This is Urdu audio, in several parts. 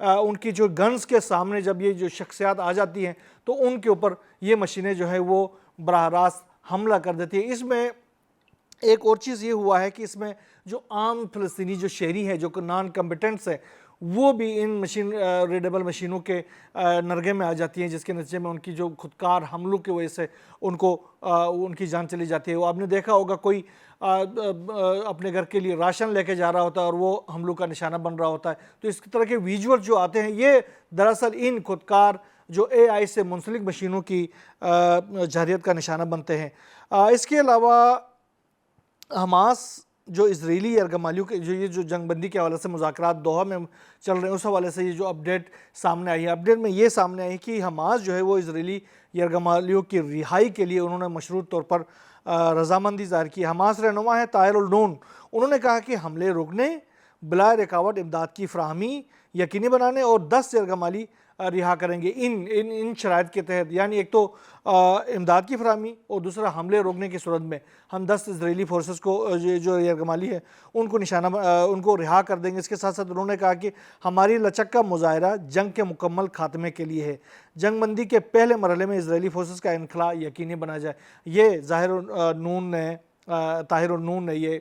ان کی جو گنز کے سامنے جب یہ جو شخصیات آ جاتی ہیں تو ان کے اوپر یہ مشینیں جو ہے وہ براہ راست حملہ کر دیتی ہیں۔ اس میں ایک اور چیز یہ ہوا ہے کہ اس میں جو عام فلسطینی جو شہری ہیں جو کہ نان کمپیٹنٹس ہیں وہ بھی ان مشین ریڈیبل مشینوں کے نرغے میں آ جاتی ہیں، جس کے نتیجے میں ان کی جو خودکار حملوں کی وجہ سے ان کی جان چلی جاتی ہے۔ وہ آپ نے دیکھا ہوگا کوئی اپنے گھر کے لیے راشن لے کے جا رہا ہوتا ہے اور وہ حملوں کا نشانہ بن رہا ہوتا ہے۔ تو اس طرح کے ویژول جو آتے ہیں یہ دراصل ان خودکار جو اے آئی سے منسلک مشینوں کی جارحیت کا نشانہ بنتے ہیں۔ اس کے علاوہ حماس جو اسرائیلی یرغمالیوں کے یہ جو جنگ بندی کے حوالے سے مذاکرات دوحہ میں چل رہے ہیں، اس حوالے سے یہ جو اپڈیٹ سامنے آئی ہے، اپڈیٹ میں یہ سامنے آئی کہ حماس جو ہے وہ اسرائیلی یرغمالیوں کی رہائی کے لیے انہوں نے مشروط طور پر رضامندی ظاہر کی۔ حماس رہنما ہے طاہر النون، انہوں نے کہا کہ حملے روکنے، بلا رکاوٹ امداد کی فراہمی یقینی بنانے اور 10 یرغمالی رہا کریں گے ان شرائط کے تحت، یعنی ایک تو امداد کی فراہمی اور دوسرا حملے روکنے کی صورت میں ہم 10 اسرائیلی فورسز کو جو یرغمالی ہے ان کو رہا کر دیں گے۔ اس کے ساتھ ساتھ انہوں نے کہا کہ ہماری لچک کا مظاہرہ جنگ کے مکمل خاتمے کے لیے ہے، جنگ بندی کے پہلے مرحلے میں اسرائیلی فورسز کا انخلاء یقینی بنا جائے۔ یہ طاہر النون نے یہ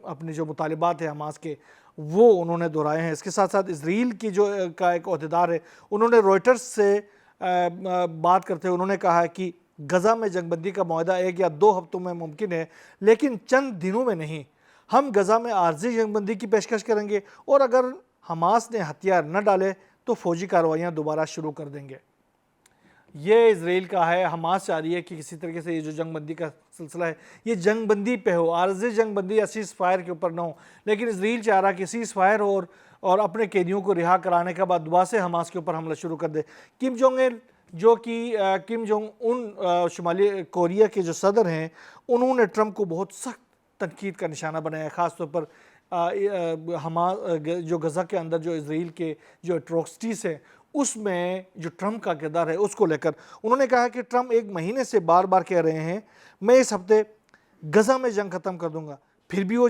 اپنے جو مطالبات ہیں حماس کے وہ انہوں نے دہرائے ہیں۔ اس کے ساتھ ساتھ اسرائیل کی جو کا ایک عہدیدار ہے انہوں نے روئٹرز سے بات کرتے ہوئے انہوں نے کہا کہ غزہ میں جنگ بندی کا معاہدہ 1 یا 2 ہفتوں میں ممکن ہے لیکن چند دنوں میں نہیں۔ ہم غزہ میں عارضی جنگ بندی کی پیشکش کریں گے اور اگر حماس نے ہتھیار نہ ڈالے تو فوجی کارروائیاں دوبارہ شروع کر دیں گے۔ یہ اسرائیل کا ہے، حماس چاہ رہی ہے کہ کسی طریقے سے یہ جو جنگ بندی کا سلسلہ ہے یہ جنگ بندی پہ ہو، عارضی جنگ بندی یا سیز فائر کے اوپر نہ ہو، لیکن اسرائیل چاہ رہا کہ سیز فائر ہو اور اپنے قیدیوں کو رہا کرانے کے بعد دوبارہ سے حماس کے اوپر حملہ شروع کر دے۔ کم جونگ ان شمالی کوریا کے جو صدر ہیں انہوں نے ٹرمپ کو بہت سخت تنقید کا نشانہ بنایا ہے، خاص طور پر جو غزہ کے اندر جو اسرائیل کے جو اٹروسٹیز ہیں اس میں جو ٹرمپ کا کردار ہے اس کو لے کر انہوں نے کہا کہ ٹرمپ 1 مہینے سے بار بار کہہ رہے ہیں میں اس ہفتے غزہ میں جنگ ختم کر دوں گا، پھر بھی وہ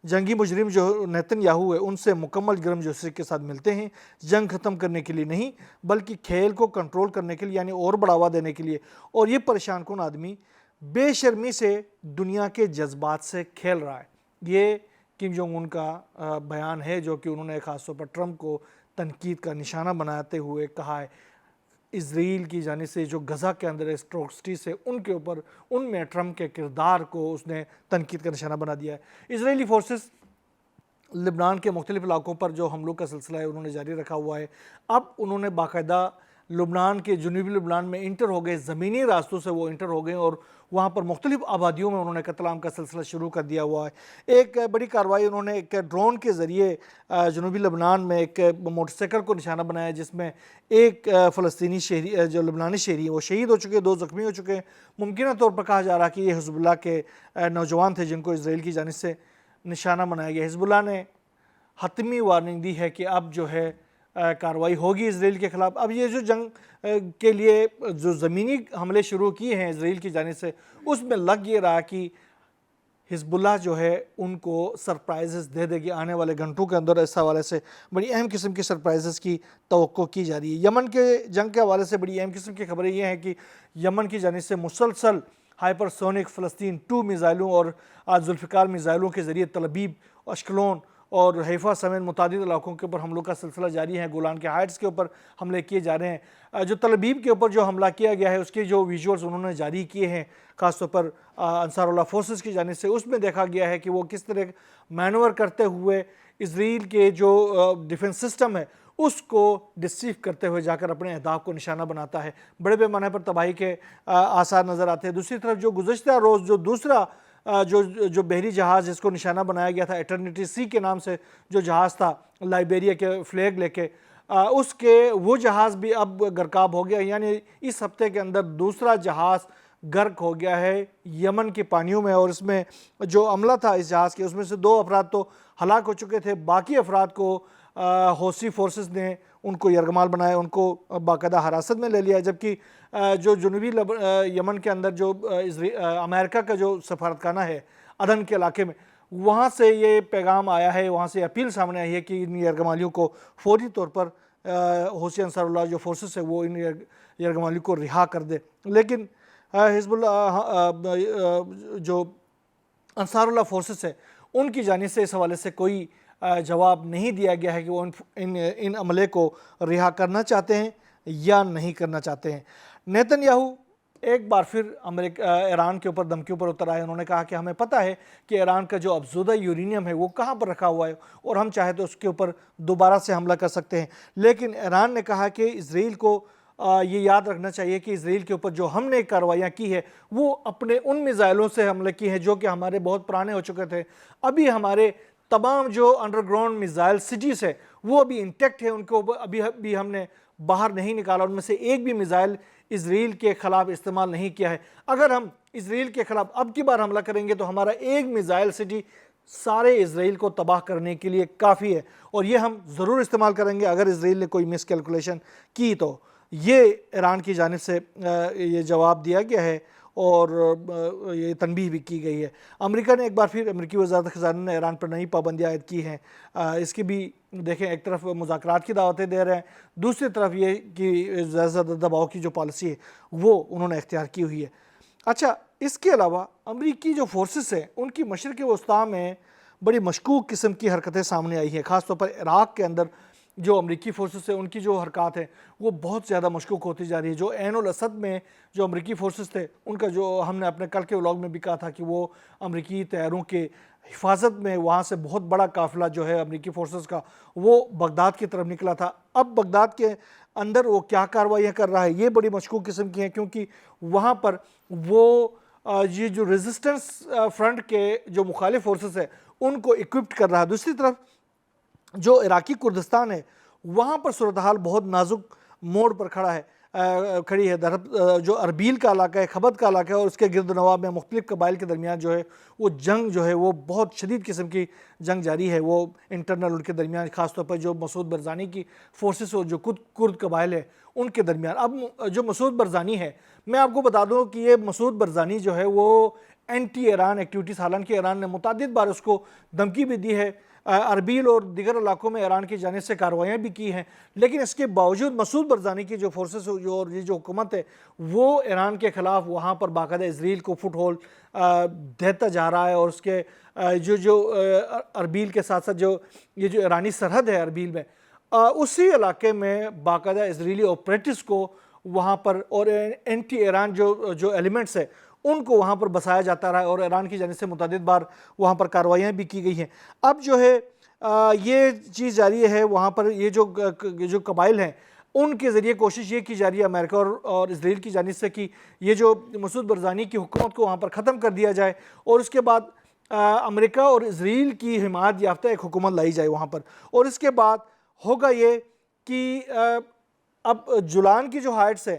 جنگی مجرم جو نیتن یاہو ہے ان سے مکمل گرم جوشی کے ساتھ ملتے ہیں، جنگ ختم کرنے کے لیے نہیں بلکہ کھیل کو کنٹرول کرنے کے لیے یعنی اور بڑھاوا دینے کے لیے، اور یہ پریشان کن آدمی بے شرمی سے دنیا کے جذبات سے کھیل رہا ہے۔ یہ کم جونگ ان کا بیان ہے جو کہ انہوں نے خاص طور پر ٹرمپ کو تنقید کا نشانہ بناتے ہوئے کہا ہے۔ اسرائیل کی جانب سے جو غزہ کے اندر اٹروسٹیز ہے ان کے اوپر ان میں ٹرمپ کے کردار کو اس نے تنقید کا نشانہ بنا دیا ہے۔ اسرائیلی فورسز لبنان کے مختلف علاقوں پر جو حملوں کا سلسلہ ہے انہوں نے جاری رکھا ہوا ہے۔ اب انہوں نے باقاعدہ لبنان کے جنوبی لبنان میں انٹر ہو گئے، زمینی راستوں سے وہ انٹر ہو گئے اور وہاں پر مختلف آبادیوں میں انہوں نے قتل عام کا سلسلہ شروع کر دیا ہوا ہے۔ ایک بڑی کارروائی انہوں نے ایک ڈرون کے ذریعے جنوبی لبنان میں ایک موٹر سائیکل کو نشانہ بنایا جس میں ایک فلسطینی شہری جو لبنانی شہری ہے وہ شہید ہو چکے، 2 زخمی ہو چکے ہیں۔ ممکنہ طور پر کہا جا رہا کہ یہ حزب اللہ کے نوجوان تھے جن کو اسرائیل کی جانب سے نشانہ بنایا گیا۔ حزب اللہ نے حتمی وارننگ دی ہے کہ اب جو ہے کارروائی ہوگی اسرائیل کے خلاف۔ اب یہ جو جنگ کے لیے جو زمینی حملے شروع کیے ہیں اسرائیل کی جانب سے اس میں لگ یہ رہا کہ حزب اللہ جو ہے ان کو سرپرائزز دے دے گی آنے والے گھنٹوں کے اندر۔ اس حوالے سے بڑی اہم قسم کی سرپرائزز کی توقع کی جا رہی ہے۔ یمن کے جنگ کے حوالے سے بڑی اہم قسم کی خبریں یہ ہیں کہ یمن کی جانب سے مسلسل ہائپر سونک فلسطین 2 میزائلوں اور ذوالفقار میزائلوں کے ذریعے تل ابیب، اشکلون اور حیفا سمیت متعدد علاقوں کے اوپر حملوں کا سلسلہ جاری ہے۔ گولان کے ہائٹس کے اوپر حملے کیے جا رہے ہیں۔ جو تل ابیب کے اوپر جو حملہ کیا گیا ہے اس کے جو ویژولز انہوں نے جاری کیے ہیں خاص طور پر انصار اللہ فورسز کی جانب سے، اس میں دیکھا گیا ہے کہ وہ کس طرح مینور کرتے ہوئے اسرائیل کے جو ڈیفنس سسٹم ہے اس کو ڈسیو کرتے ہوئے جا کر اپنے اہداف کو نشانہ بناتا ہے۔ بڑے پیمانے پر تباہی کے آثار نظر آتے ہیں۔ دوسری طرف جو گزشتہ روز جو دوسرا جو بحری جہاز جس کو نشانہ بنایا گیا تھا ایٹرنیٹی سی کے نام سے جو جہاز تھا لائبیریا کے فلیگ لے کے، اس کے وہ جہاز بھی اب غرقاب ہو گیا، یعنی اس ہفتے کے اندر دوسرا جہاز غرق ہو گیا ہے یمن کے پانیوں میں، اور اس میں جو عملہ تھا اس جہاز کے اس میں سے 2 افراد تو ہلاک ہو چکے تھے، باقی افراد کو حوثی فورسز نے ان کو یرغمال بنایا، ان کو باقاعدہ حراست میں لے لیا، جبکہ جو جنوبی یمن کے اندر جو امریکہ کا جو سفارتخانہ ہے عدن کے علاقے میں وہاں سے یہ پیغام آیا ہے، وہاں سے اپیل سامنے آئی ہے کہ ان یرغمالیوں کو فوری طور پر حوثی انصار اللہ جو فورسز ہے وہ ان یرغمالیوں کو رہا کر دے. لیکن حزب اللہ جو انصار اللہ فورسز ہے ان کی جانب سے اس حوالے سے کوئی جواب نہیں دیا گیا ہے کہ وہ ان عملے کو رہا کرنا چاہتے ہیں یا نہیں کرنا چاہتے ہیں. نیتن یاہو ایک بار پھر ایران کے اوپر دھمکیوں پر اتر آئے. انہوں نے کہا کہ ہمیں پتہ ہے کہ ایران کا جو افزودہ یورینیم ہے وہ کہاں پر رکھا ہوا ہے اور ہم چاہے تو اس کے اوپر دوبارہ سے حملہ کر سکتے ہیں. لیکن ایران نے کہا کہ اسرائیل کو یہ یاد رکھنا چاہیے کہ اسرائیل کے اوپر جو ہم نے کارروائیاں کی ہے وہ اپنے ان میزائلوں سے حملے کی ہیں جو کہ ہمارے بہت پرانے ہو چکے تھے. ابھی ہمارے تمام جو انڈر گراؤنڈ میزائل سٹیز ہے وہ ابھی انٹیکٹ ہے، ان کو ابھی ہم نے باہر نہیں نکالا، ان میں سے ایک بھی میزائل اسرائیل کے خلاف استعمال نہیں کیا ہے. اگر ہم اسرائیل کے خلاف اب کی بار حملہ کریں گے تو ہمارا ایک میزائل سٹی سارے اسرائیل کو تباہ کرنے کے لیے کافی ہے، اور یہ ہم ضرور استعمال کریں گے اگر اسرائیل نے کوئی مس کیلکولیشن کی. تو یہ ایران کی جانب سے یہ جواب دیا گیا ہے اور یہ تنبیہ بھی کی گئی ہے. امریکہ نے ایک بار پھر امریکی وزارت خزانہ نے ایران پر نئی پابندیاں عائد کی ہیں. اس کی بھی دیکھیں، ایک طرف مذاکرات کی دعوتیں دے رہے ہیں، دوسری طرف یہ کہ زیادہ دباؤ کی جو پالیسی ہے وہ انہوں نے اختیار کی ہوئی ہے. اچھا، اس کے علاوہ امریکی جو فورسز ہیں ان کی مشرق وسطیٰ میں بڑی مشکوک قسم کی حرکتیں سامنے آئی ہیں. خاص طور پر عراق کے اندر جو امریکی فورسز ہیں ان کی جو حرکات ہیں وہ بہت زیادہ مشکوک ہوتی جا رہی ہے. جو عین الاسد میں جو امریکی فورسز تھے ان کا جو ہم نے اپنے کل کے ولاگ میں بھی کہا تھا کہ وہ امریکی طیاروں کے حفاظت میں وہاں سے بہت بڑا قافلہ جو ہے امریکی فورسز کا وہ بغداد کی طرف نکلا تھا. اب بغداد کے اندر وہ کیا کارروائیاں کر رہا ہے یہ بڑی مشکوک قسم کی ہیں، کیونکہ وہاں پر وہ یہ جو ریزسٹنس فرنٹ کے جو مخالف فورسز ہیں ان کو اکوپڈ کر رہا ہے. دوسری طرف جو عراقی کردستان ہے وہاں پر صورتحال بہت نازک موڑ پر کھڑی ہے. جو اربیل کا علاقہ ہے، خبت کا علاقہ ہے اور اس کے گرد و نواح میں مختلف قبائل کے درمیان جو ہے وہ جنگ جو ہے وہ بہت شدید قسم کی جنگ جاری ہے. وہ انٹرنل ان کے درمیان، خاص طور پر جو مسعود برزانی کی فورسز اور جو کرد قبائل ہے ان کے درمیان. اب جو مسعود برزانی ہے، میں آپ کو بتا دوں کہ یہ مسعود برزانی جو ہے وہ اینٹی ایران ایکٹیویٹیز، حالانکہ ایران نے متعدد بار اس کو دھمکی بھی دی ہے، اربیل اور دیگر علاقوں میں ایران کی جانب سے کارروائیاں بھی کی ہیں، لیکن اس کے باوجود مسعود برزانی کی جو فورسز اور یہ جو حکومت ہے وہ ایران کے خلاف وہاں پر باقاعدہ اسرائیل کو فٹ ہولڈ دیتا جا رہا ہے. اور اس کے جو اربیل کے ساتھ ساتھ یہ جو ایرانی سرحد ہے اربیل میں، اسی علاقے میں باقاعدہ اسرائیلی آپریٹرز کو وہاں پر اور اینٹی ایران جو ایلیمنٹس ہے ان کو وہاں پر بسایا جاتا رہا ہے، اور ایران کی جانب سے متعدد بار وہاں پر کارروائیاں بھی کی گئی ہیں. اب جو ہے یہ چیز جاری ہے وہاں پر، یہ جو قبائل ہیں ان کے ذریعے کوشش یہ کی جا رہی ہے امریکہ اور اسرائیل کی جانب سے کہ یہ جو مسعود برزانی کی حکومت کو وہاں پر ختم کر دیا جائے اور اس کے بعد امریکہ اور اسرائیل کی حمایت یافتہ ایک حکومت لائی جائے وہاں پر. اور اس کے بعد ہوگا یہ کہ اب جولان کی جو ہائٹس ہیں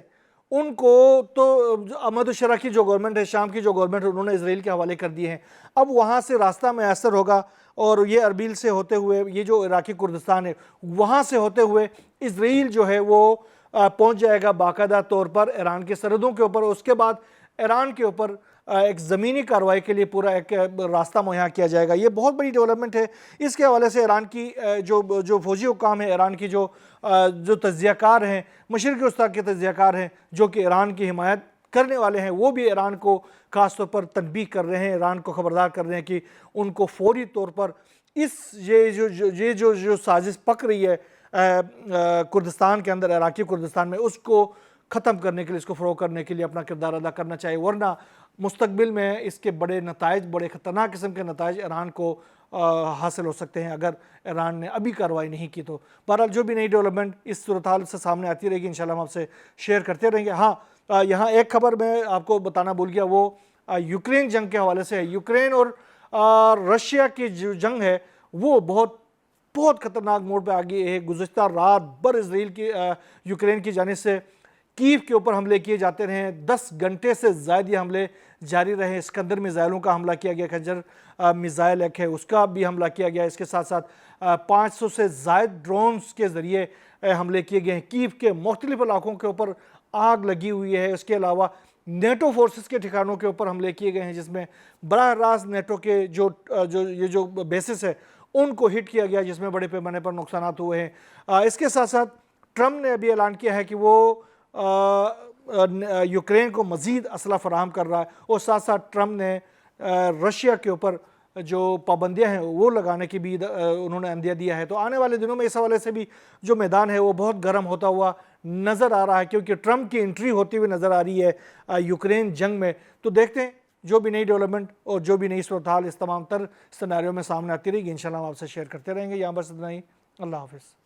ان کو تو احمد الشرح کی جو گورنمنٹ ہے، شام کی جو گورنمنٹ ہے، انہوں نے اسرائیل کے حوالے کر دیے ہیں. اب وہاں سے راستہ میسر ہوگا اور یہ اربیل سے ہوتے ہوئے یہ جو عراقی کردستان ہے وہاں سے ہوتے ہوئے اسرائیل جو ہے وہ پہنچ جائے گا باقاعدہ طور پر ایران کے سرحدوں کے اوپر. اس کے بعد ایران کے اوپر ایک زمینی کارروائی کے لیے پورا ایک راستہ مہیا کیا جائے گا. یہ بہت بڑی ڈیولپمنٹ ہے. اس کے حوالے سے ایران کی جو فوجی حکام ہیں، ایران کی جو تجزیہ کار ہیں، مشرق وسطیٰ کے تجزیہ کار ہیں جو کہ ایران کی حمایت کرنے والے ہیں، وہ بھی ایران کو خاص طور پر تنبیہ کر رہے ہیں، ایران کو خبردار کر رہے ہیں کہ ان کو فوری طور پر یہ جو سازش پک رہی ہے کردستان کے اندر، عراقی کردستان میں، اس کو ختم کرنے کے لیے، اس کو فروغ کرنے کے لیے اپنا کردار ادا کرنا چاہیے، ورنہ مستقبل میں اس کے بڑے نتائج، بڑے خطرناک قسم کے نتائج ایران کو حاصل ہو سکتے ہیں اگر ایران نے ابھی کارروائی نہیں کی تو. بہرحال جو بھی نئی ڈیولپمنٹ اس صورتحال سے سامنے آتی رہے گی انشاءاللہ ہم آپ سے شیئر کرتے رہیں گے. ہاں، یہاں ایک خبر میں آپ کو بتانا بھول گیا، وہ یوکرین جنگ کے حوالے سے ہے. یوکرین اور رشیا کی جو جنگ ہے وہ بہت خطرناک موڑ پہ آ گئی ہے. گزشتہ رات بھر اسرائیل کی یوکرین کی جانب سے کیف کے اوپر حملے کیے جاتے رہے. 10 گھنٹے سے زائد یہ حملے جاری رہے. اسکندر میزائلوں کا حملہ کیا گیا، خنجر میزائل ایک ہے اس کا بھی حملہ کیا گیا. اس کے ساتھ ساتھ 500 سے زائد ڈرونز کے ذریعے حملے کیے گئے ہیں. کیف کے مختلف علاقوں کے اوپر آگ لگی ہوئی ہے. اس کے علاوہ نیٹو فورسز کے ٹھکانوں کے اوپر حملے کیے گئے ہیں، جس میں براہ راست نیٹو کے جو بیسس ہے ان کو ہٹ کیا گیا، جس میں بڑے پیمانے پر نقصانات ہوئے ہیں۔ اس کے ساتھ ساتھ ٹرمپ نے ابھی اعلان کیا ہے کہ وہ یوکرین کو مزید اسلحہ فراہم کر رہا ہے، اور ساتھ ساتھ ٹرمپ نے رشیا کے اوپر جو پابندیاں ہیں وہ لگانے کی بھی انہوں نے عندیہ دیا ہے۔ تو آنے والے دنوں میں اس حوالے سے بھی جو میدان ہے وہ بہت گرم ہوتا ہوا نظر آ رہا ہے، کیونکہ ٹرمپ کی انٹری ہوتی ہوئی نظر آ رہی ہے یوکرین جنگ میں۔ تو دیکھتے ہیں جو بھی نئی ڈیولپمنٹ اور جو بھی نئی صورتحال اس تمام تر سیناریو میں سامنے آتی رہے گی، انشاءاللہ ہم آپ سے شیئر کرتے رہیں گے۔ یہاں بس اتنا ہی، اللہ حافظ۔